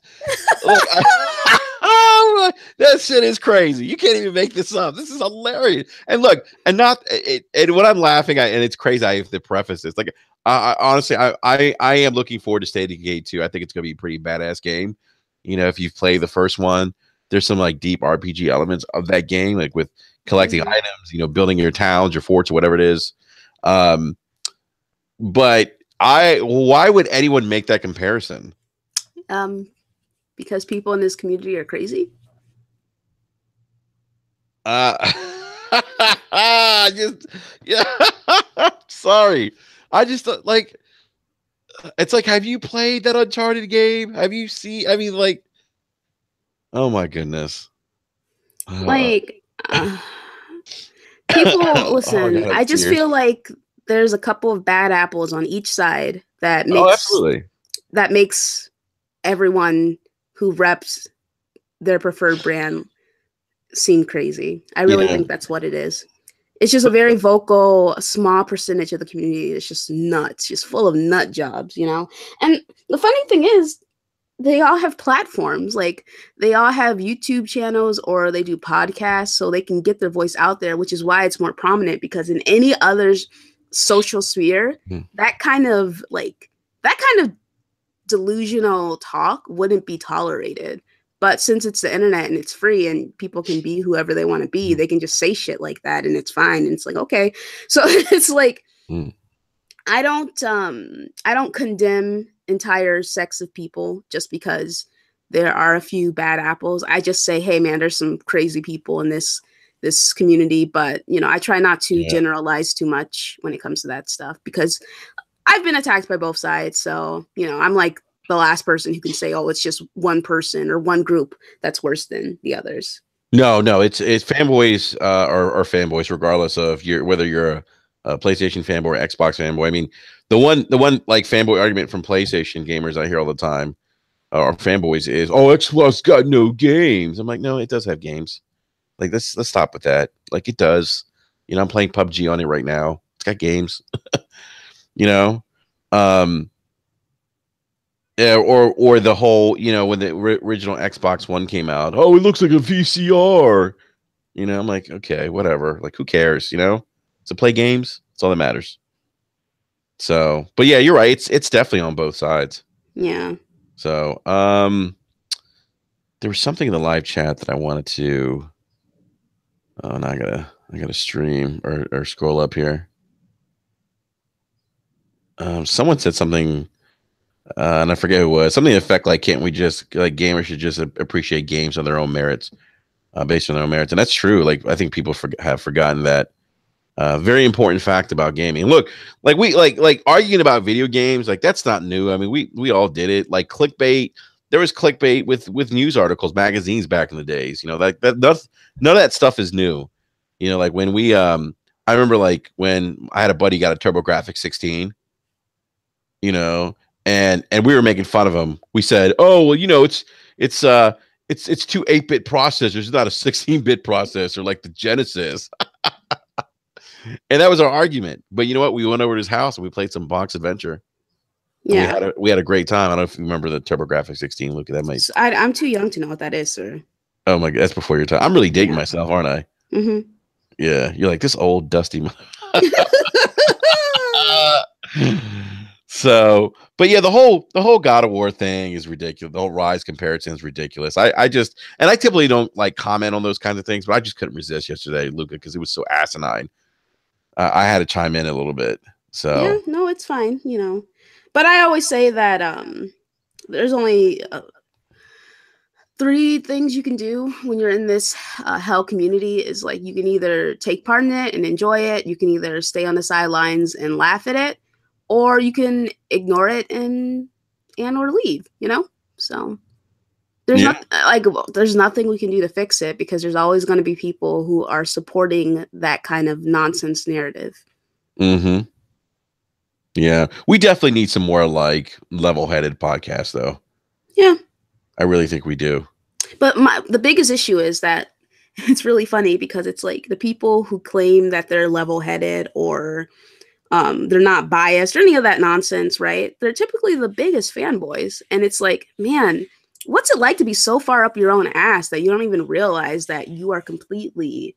Oh, that shit is crazy. You can't even make this up. This is hilarious. And look, and not and what I'm laughing at, and it's crazy. I have to preface this. Like, honestly, I am looking forward to State of Decay 2. I think it's gonna be a pretty badass game. You know, if you've played the first one, there's some like deep RPG elements of that game, like with collecting items, you know, building your towns, your forts, or whatever it is. But why would anyone make that comparison? Because people in this community are crazy. Just yeah. Sorry, I just like. It's like, have you played that Uncharted game? Have you seen? I mean, like, oh my goodness. Like, people listen. God, I just tears. feel like there's a couple of bad apples on each side that makes absolutely. That makes everyone who reps their preferred brand seem crazy. I really think that's what it is. It's just a very vocal, small percentage of the community that's just nuts, just full of nut jobs, you know? And the funny thing is, they all have platforms. Like, they all have YouTube channels or they do podcasts so they can get their voice out there, which is why it's more prominent, because in any other social sphere, that kind of delusional talk wouldn't be tolerated. But since it's the internet and it's free and people can be whoever they want to be, they can just say shit like that and it's fine. And it's like, okay. So it's like, I don't condemn entire sects of people just because there are a few bad apples. I just say, hey man, there's some crazy people in this community, but you know, I try not to generalize too much when it comes to that stuff, because I've been attacked by both sides. So, you know, I'm like the last person who can say, oh, it's just one person or one group that's worse than the others. No, it's fanboys are fanboys, regardless of whether you're a PlayStation fanboy or Xbox fanboy. I mean, the one like fanboy argument from PlayStation gamers I hear all the time, or fanboys, is, oh, Xbox got no games. I'm like, no, it does have games. Like, let's stop with that. Like, it does. You know, I'm playing PUBG on it right now. It's got games. You know, yeah, or the whole, you know, when the original Xbox One came out, oh, it looks like a VCR. You know, I'm like, okay, whatever. Like, who cares? You know, to play games, that's all that matters. So, but yeah, you're right. It's definitely on both sides. Yeah. So, there was something in the live chat that I wanted to. Oh, now I gotta stream or scroll up here. Someone said something, and I forget who it was. Something to the effect like, can't we just, like, gamers should just appreciate games on their own merits, based on their own merits, and that's true. Like, I think people have forgotten that very important fact about gaming. Look, like, we like arguing about video games, like, that's not new. I mean, we all did it. Like, clickbait. There was clickbait with news articles, magazines back in the days. You know, that none of that stuff is new. You know, like when I remember, like, when I had a buddy got a TurboGrafx 16. You know, and we were making fun of him. We said, oh, well, you know, it's 2 8-bit processors. It's not a 16-bit processor like the Genesis. And that was our argument. But you know what? We went over to his house and we played some Box Adventure. Yeah. We had a great time. I don't know if you remember the TurboGrafx 16. Look at that, mate. I'm too young to know what that is, sir. Oh my God, that's before your time. I'm really dating myself, aren't I? Mm-hmm. Yeah, you're like, this old dusty. So, but yeah, the whole God of War thing is ridiculous. The whole Ryse comparison is ridiculous. I typically don't like comment on those kinds of things, but I just couldn't resist yesterday, Luca, because it was so asinine. I had to chime in a little bit. So yeah, no, it's fine, you know. But I always say that there's only 3 things you can do when you're in this hell community. Is like, you can either take part in it and enjoy it, you can either stay on the sidelines and laugh at it, or you can ignore it and or leave, you know? So There's not like there's nothing we can do to fix it because there's always going to be people who are supporting that kind of nonsense narrative. Mm-hmm. Yeah, we definitely need some more like level-headed podcasts, though. Yeah, I really think we do. But the biggest issue is that it's really funny because it's like the people who claim that they're level-headed or they're not biased or any of that nonsense, right? They're typically the biggest fanboys. And it's like, man, what's it like to be so far up your own ass that you don't even realize that you are completely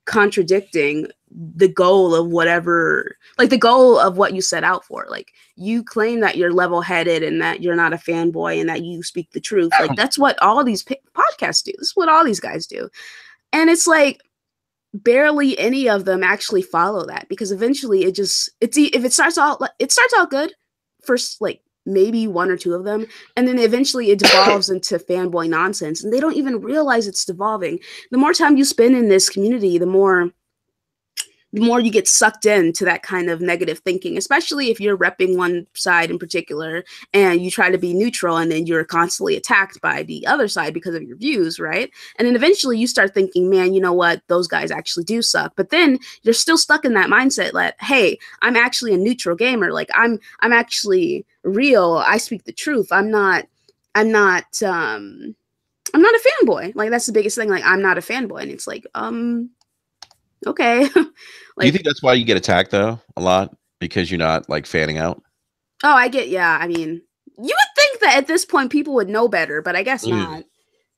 contradicting the goal of whatever, like the goal of what you set out for. Like you claim that you're level-headed and that you're not a fanboy and that you speak the truth. Like that's what all these podcasts do. This is what all these guys do. And it's like barely any of them actually follow that because eventually if it starts out good first, like maybe one or two of them, and then eventually it devolves into fanboy nonsense and they don't even realize it's devolving. The more time you spend in this community, the more you get sucked into that kind of negative thinking, especially if you're repping one side in particular and you try to be neutral and then you're constantly attacked by the other side because of your views, right? And then eventually you start thinking, man, you know what? Those guys actually do suck. But then you're still stuck in that mindset that, hey, I'm actually a neutral gamer. Like I'm actually real. I speak the truth. I'm not a fanboy. Like that's the biggest thing. Like I'm not a fanboy. And it's like, okay. Do you think that's why you get attacked though a lot because you're not like fanning out? Oh, yeah. I mean, you would think that at this point people would know better, but I guess not.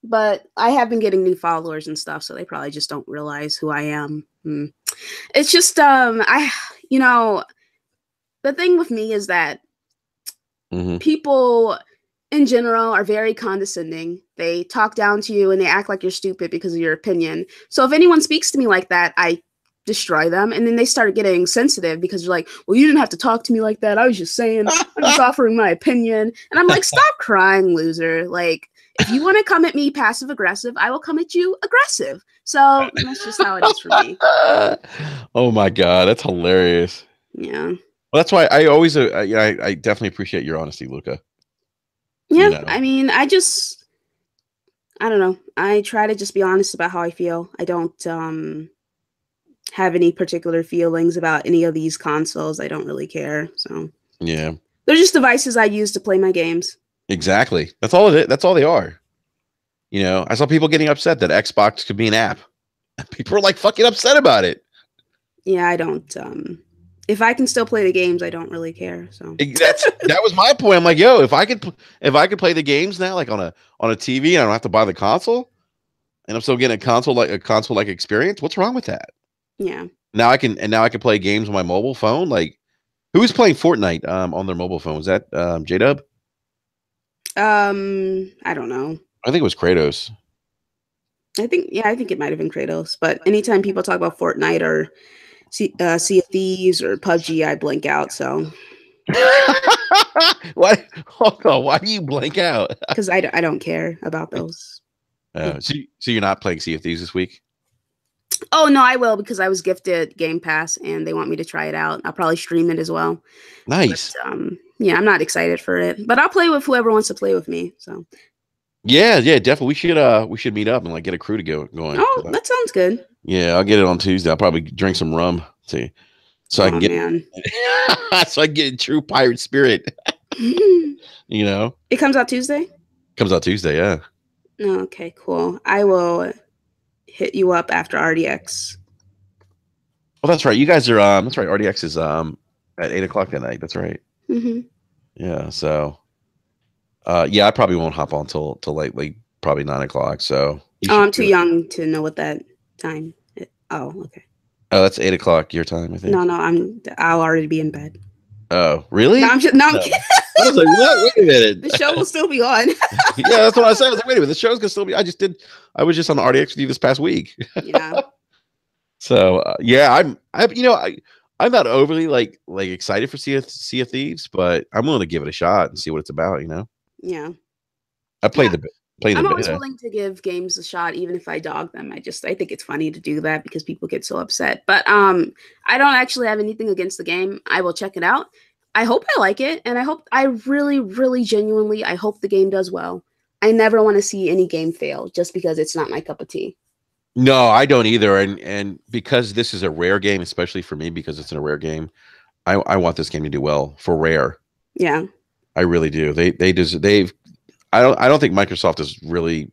But I have been getting new followers and stuff, so they probably just don't realize who I am. It's just the thing with me is that people in general are very condescending. They talk down to you and they act like you're stupid because of your opinion. So if anyone speaks to me like that, I destroy them. And then they start getting sensitive because you're like, well, you didn't have to talk to me like that. I was just saying, I'm just offering my opinion. And I'm like, stop crying, loser. Like, if you want to come at me passive aggressive, I will come at you aggressive. So that's just how it is for me. Oh my God. That's hilarious. Yeah. Well, that's why I always, I definitely appreciate your honesty, Luca. Yeah. You know? I mean, I don't know. I try to just be honest about how I feel. I don't, have any particular feelings about any of these consoles. I don't really care. So yeah, they're just devices I use to play my games. Exactly. That's all it is. That's all they are. You know, I saw people getting upset that Xbox could be an app. People are like fucking upset about it. Yeah, I don't. If I can still play the games, I don't really care. So that was my point. I'm like, yo, if I could play the games now, like on a TV, and I don't have to buy the console, and I'm still getting a console like experience. What's wrong with that? Yeah. Now I can play games on my mobile phone. Like, who's playing Fortnite on their mobile phone? Was that J-Dub? I don't know. I think it was Kratos. I think it might have been Kratos. But anytime people talk about Fortnite or Sea of Thieves or PUBG, I blank out. So why? Hold on, why do you blank out? Because I don't care about those. So you're not playing Sea of Thieves this week? Oh, no, I will because I was gifted Game Pass and they want me to try it out. I'll probably stream it as well. Nice. But, yeah, I'm not excited for it, but I'll play with whoever wants to play with me. So. Yeah, definitely. We should meet up and like get a crew to going. Oh, that sounds good. Yeah, I'll get it on Tuesday. I'll probably drink some rum. I can get so I get true pirate spirit. You know. It comes out Tuesday? Comes out Tuesday, yeah. Okay, cool. I will hit you up after RDX. Oh, that's right. You guys are that's right. RDX is at 8:00 that night. That's right. Yeah. So I probably won't hop on till like probably 9:00. So I'm too young to know what that time is. Oh, okay. Oh, that's 8:00 your time, I think. No, I'll already be in bed. Oh, really? No, I'm kidding. I was like, what? Wait a minute. The show will still be on. Yeah, that's what I said. I was like, wait a minute, the show's gonna still be. I was just on the RDX with you this past week. Yeah. So I'm not overly like excited for Sea of Thieves, but I'm willing to give it a shot and see what it's about. You know. Yeah. I played the I'm always willing to give games a shot, even if I dog them. I think it's funny to do that because people get so upset. But I don't actually have anything against the game. I will check it out. I hope I like it, and I really, really genuinely, I hope the game does well. I never want to see any game fail just because it's not my cup of tea. No, I don't either. And because this is a rare game, especially for me, because it's in a rare game, I want this game to do well for rare. Yeah. I really do. They've I don't think Microsoft has really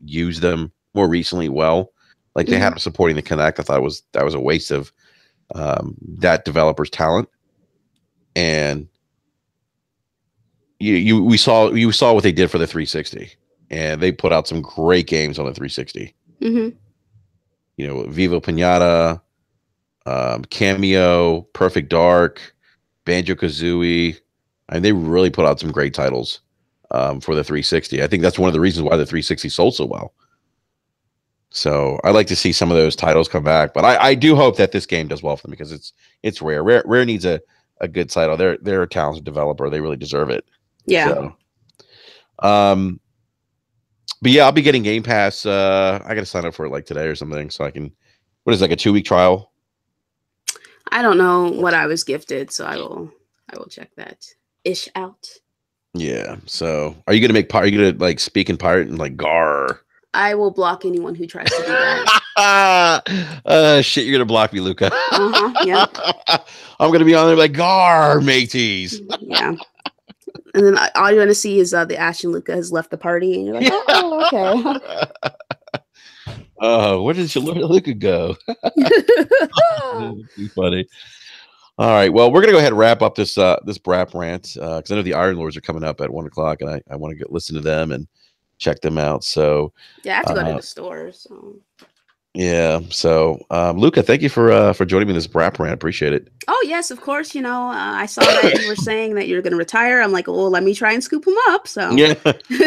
used them more recently well. Like they had them supporting the Kinect. I thought that was a waste of that developer's talent. And we saw what they did for the 360, and they put out some great games on the 360. Mm-hmm. You know, Vivo Pinata, Cameo, Perfect Dark, Banjo-Kazooie. And they really put out some great titles for the 360. I think that's one of the reasons why the 360 sold so well. So I'd like to see some of those titles come back, but I do hope that this game does well for them because it's rare. Rare needs a good title. They're a talented developer. They really deserve it. Yeah. So, but yeah, I'll be getting Game Pass. I got to sign up for it like today or something, so I can. What is it, like a 2-week trial? I don't know what I was gifted, so I will check that ish out. Yeah. So, are you gonna like speak in pirate and like gar? I will block anyone who tries to do that. Shit, you're gonna block me, Luca. Yeah. I'm gonna be on there like gar, mateys. Yeah. And then all you're gonna see is the Ashton Luca has left the party, and you're like, oh, okay. Where did Luca go? Too funny. All right. Well, we're gonna go ahead and wrap up this BRAP rant because I know the Iron Lords are coming up at 1:00, and I want to listen to them and check them out. So yeah, I have to go to the store. So yeah. So Luca, thank you for joining me in this BRAP rant. Appreciate it. Oh yes, of course. You know, I saw that you were saying that you're going to retire. I'm like, well, let me try and scoop him up. So yeah,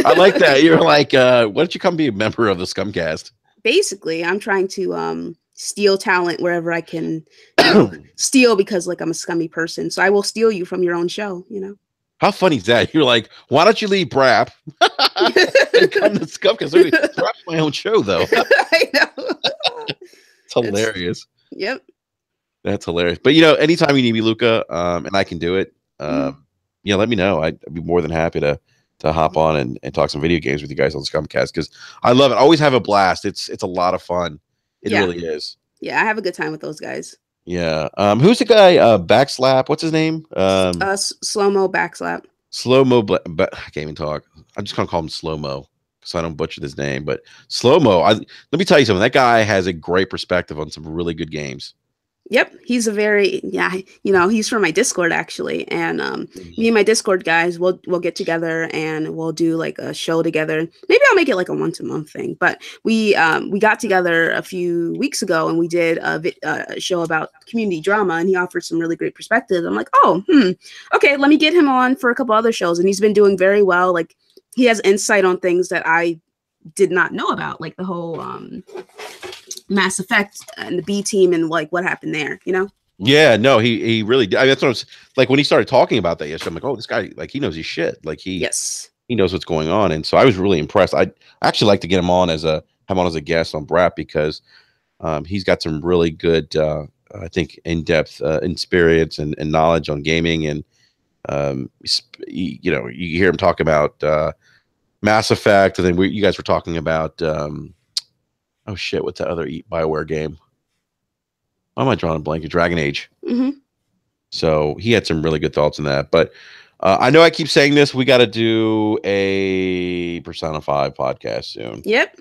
I like that. You're like, why don't you come be a member of the Scumcast? Basically, I'm trying to steal talent wherever I can steal because like I'm a scummy person. So I will steal you from your own show. You know. How funny is that? You're like, why don't you leave BRAP and come to Scumcast? BRAP's my own show, though. I know. It's hilarious. Yep. That's hilarious. But, you know, anytime you need me, Luca, and I can do it, yeah, let me know. I'd be more than happy to hop on and talk some video games with you guys on Scumcast because I love it. I always have a blast. It's a lot of fun. It really is. Yeah, I have a good time with those guys. Yeah. Who's the guy? Backslap. What's his name? Slow-mo Backslap. Slow-mo. I can't even talk. I'm just gonna call him Slow-mo so I don't butcher his name. But Slow-mo. Let me tell you something. That guy has a great perspective on some really good games. Yep, he's a very he's from my Discord actually, and me and my Discord guys we'll get together and we'll do like a show together. Maybe I'll make it like a once-a-month thing. But we got together a few weeks ago and we did a show about community drama, and he offered some really great perspectives. I'm like, okay, let me get him on for a couple other shows, and he's been doing very well. Like he has insight on things that I did not know about, like the whole Mass Effect and the B team and like what happened there, you know? Yeah, no, he really did. I mean, that's what I was like when he started talking about that yesterday. I'm like, oh, this guy, like, he knows his shit. Like he knows what's going on. And so I was really impressed. I actually like to get him on as a guest on BRAP because he's got some really good I think in-depth experience and knowledge on gaming. And you hear him talk about Mass Effect, and then you guys were talking about oh shit, what's that other BioWare game? Why am I drawing a blank? Dragon Age. So he had some really good thoughts on that. But I know I keep saying this. We got to do a Persona 5 podcast soon. Yep.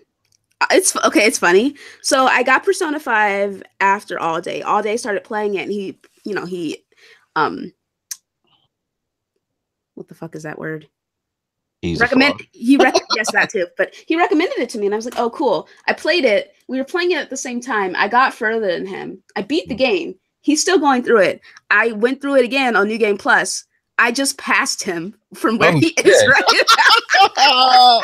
It's okay. It's funny. So I got Persona 5 after All Day. All Day started playing it, and he what the fuck is that word? Yes, that too. But he recommended it to me, and I was like, "Oh, cool!" I played it. We were playing it at the same time. I got further than him. I beat the game. He's still going through it. I went through it again on New Game Plus. I just passed him from where he is right now.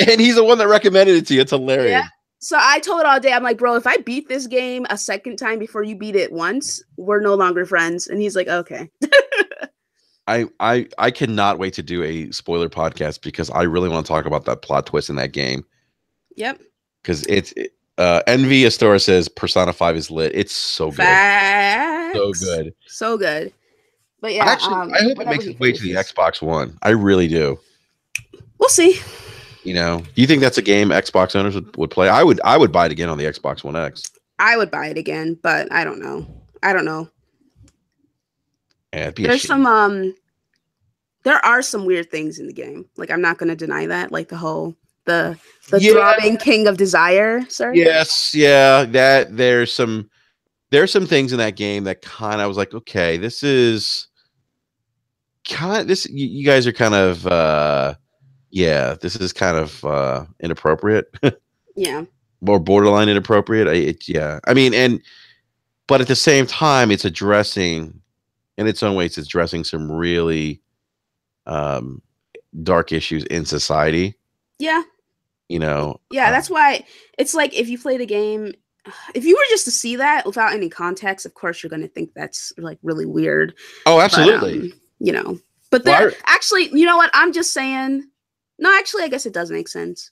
And he's the one that recommended it to you. It's hilarious. Yeah. So I told All Day, I'm like, bro, if I beat this game a second time before you beat it once, we're no longer friends. And he's like, okay. I cannot wait to do a spoiler podcast because I really want to talk about that plot twist in that game. Yep. Because it's Envy Astora says Persona 5 is lit. It's so good. Facts. So good. So good. But yeah, actually, I hope it makes its way to the Xbox One. I really do. We'll see. You know, do you think that's a game Xbox owners would play? I would buy it again on the Xbox One X. I would buy it again, but I don't know. Yeah, it'd be There's some there are some weird things in the game. Like, I'm not going to deny that. Like the throbbing king of desire. Sorry. Yes, yeah. That there's some things in that game that kind of was like, okay, this is kind of this. You guys are kind of this is kind of inappropriate. Yeah. More borderline inappropriate. I mean, but at the same time, it's addressing in its own ways. It's addressing some really dark issues in society. Yeah. You know. Yeah, that's why it's like if you play the game, if you were just to see that without any context, of course you're going to think that's like really weird. Oh, absolutely. But, you know, but there actually, you know what? I'm just saying. No, actually, I guess it does make sense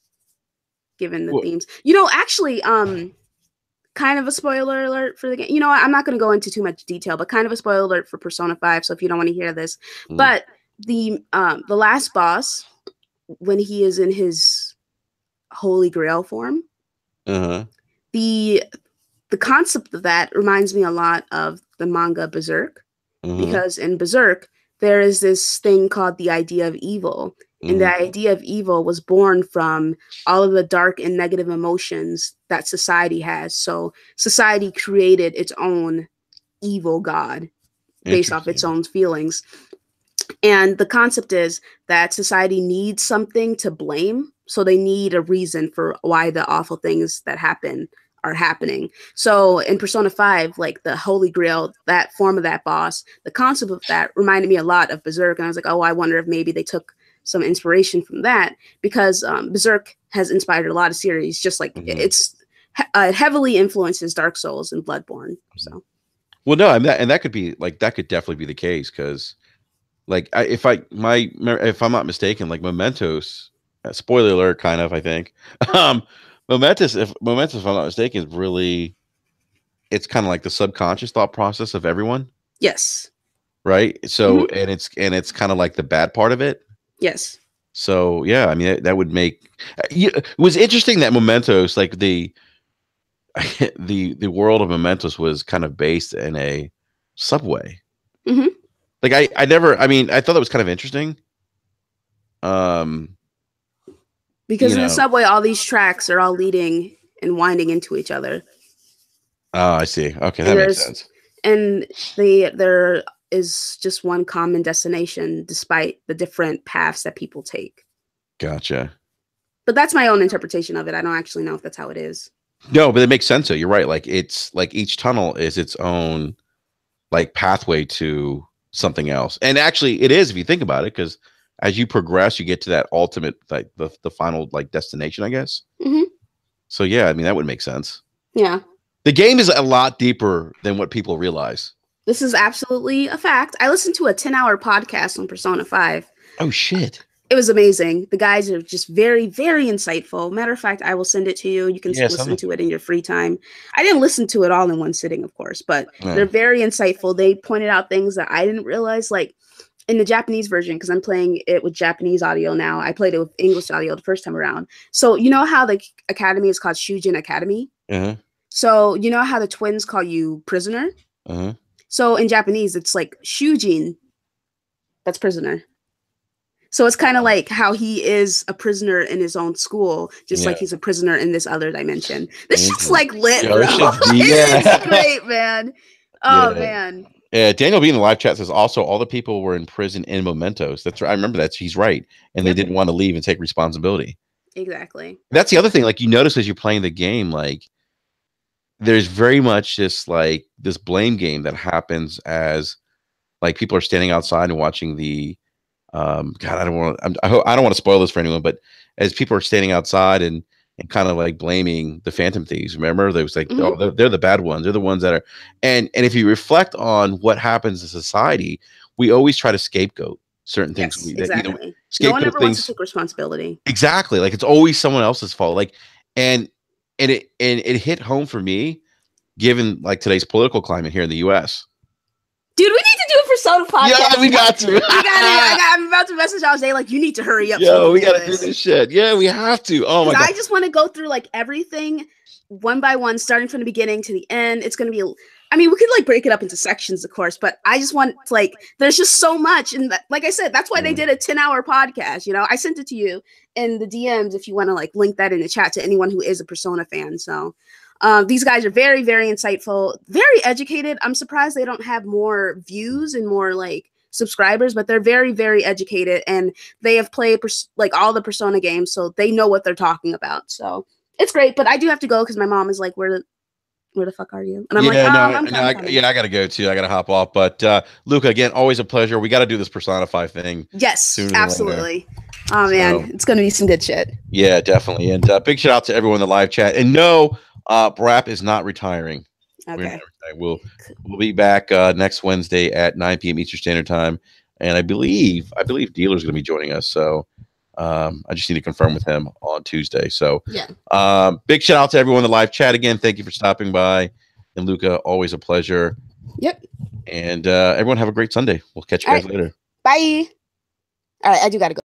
given the themes. You know, actually, kind of a spoiler alert for the game. You know what? I'm not going to go into too much detail, but kind of a spoiler alert for Persona 5. So if you don't want to hear this, but the last boss, when he is in his Holy Grail form, the concept of that reminds me a lot of the manga Berserk, because in Berserk there is this thing called the idea of evil, and the idea of evil was born from all of the dark and negative emotions that society has. So society created its own evil god based off its own feelings. And the concept is that society needs something to blame. So they need a reason for why the awful things that happen are happening. So in Persona 5, like the Holy Grail, that form of that boss, the concept of that reminded me a lot of Berserk. And I was like, oh, I wonder if maybe they took some inspiration from that, because Berserk has inspired a lot of series, just like it heavily influences Dark Souls and Bloodborne. So, well, no, and that could be like, that could definitely be the case, because like if I'm not mistaken, like Mementos, spoiler alert, kind of, I think, Mementos, if I'm not mistaken, is really, it's kind of like the subconscious thought process of everyone. Yes. Right. So, and it's kind of like the bad part of it. Yes. So yeah, I mean that would make. It was interesting that Mementos, like the world of Mementos, was kind of based in a subway. Like I never. I mean, I thought that was kind of interesting. Because in the subway, all these tracks are all leading and winding into each other. Oh, I see. Okay, that makes sense. And there is just one common destination, despite the different paths that people take. Gotcha. But that's my own interpretation of it. I don't actually know if that's how it is. No, but it makes sense. So you're right. Like, it's like each tunnel is its own like pathway to something else. And actually it is, if you think about it, because as you progress, you get to that ultimate, like the final like destination, I guess. So yeah, I mean, that would make sense. Yeah. The game is a lot deeper than what people realize. This is absolutely a fact. I listened to a 10-hour podcast on Persona 5. Oh, shit. It was amazing. The guys are just very, very insightful. Matter of fact, I will send it to you. You can listen to it in your free time. I didn't listen to it all in one sitting, of course, but they're very insightful. They pointed out things that I didn't realize, like in the Japanese version, because I'm playing it with Japanese audio now. I played it with English audio the first time around. So you know how the academy is called Shujin Academy? So you know how the twins call you prisoner? So in Japanese, it's like Shujin, that's prisoner. So it's kind of like how he is a prisoner in his own school, just like he's a prisoner in this other dimension. This shit's like lit, bro. It's great, man. Oh, man. Yeah, Daniel B in the live chat says also all the people were in prison in Mementos. That's right. I remember that. He's right. And they didn't want to leave and take responsibility. Exactly. That's the other thing. Like, you notice as you're playing the game, like, there's very much just like this blame game that happens as like people are standing outside and watching the God, I don't want to spoil this for anyone, but as people are standing outside and kind of like blaming the Phantom Thieves, remember there was like, oh, they're the bad ones, they're the ones that are, and if you reflect on what happens in society, we always try to scapegoat certain things. Exactly. No one ever wants to take responsibility. Exactly. Like, it's always someone else's fault. Like, and it hit home for me, given like today's political climate here in the US. Dude, we need to do it for Persona podcast. Yeah, we got to. I'm about to message Jose like, you need to hurry up. Yo, we gotta do this shit. Yeah, we have to. Oh my god. I just want to go through like everything one by one, starting from the beginning to the end. It's gonna be. I mean, we could like break it up into sections, of course, but I just want like. There's just so much, and like I said, that's why they did a 10-hour podcast. You know, I sent it to you in the DMs if you want to like link that in the chat to anyone who is a Persona fan. So. These guys are very, very insightful, very educated. I'm surprised they don't have more views and more like subscribers, but they're very, very educated, and they have played like all the Persona games, so they know what they're talking about. So it's great. But I do have to go because my mom is like, "Where the fuck are you?" And I'm like, I gotta go too. I gotta hop off. But Luca, again, always a pleasure. We got to do this Persona 5 thing. Yes, absolutely. Oh man, it's gonna be some good shit. Yeah, definitely. And big shout out to everyone in the live chat. And no. BRAP is not retiring. Okay. We'll be back next Wednesday at 9 p.m. Eastern Standard Time, and I believe Dealer's going to be joining us. So I just need to confirm with him on Tuesday. So yeah. Big shout out to everyone in the live chat again. Thank you for stopping by, and Luca, always a pleasure. Yep. And everyone have a great Sunday. We'll catch you guys later. Bye. All right, I do got to go.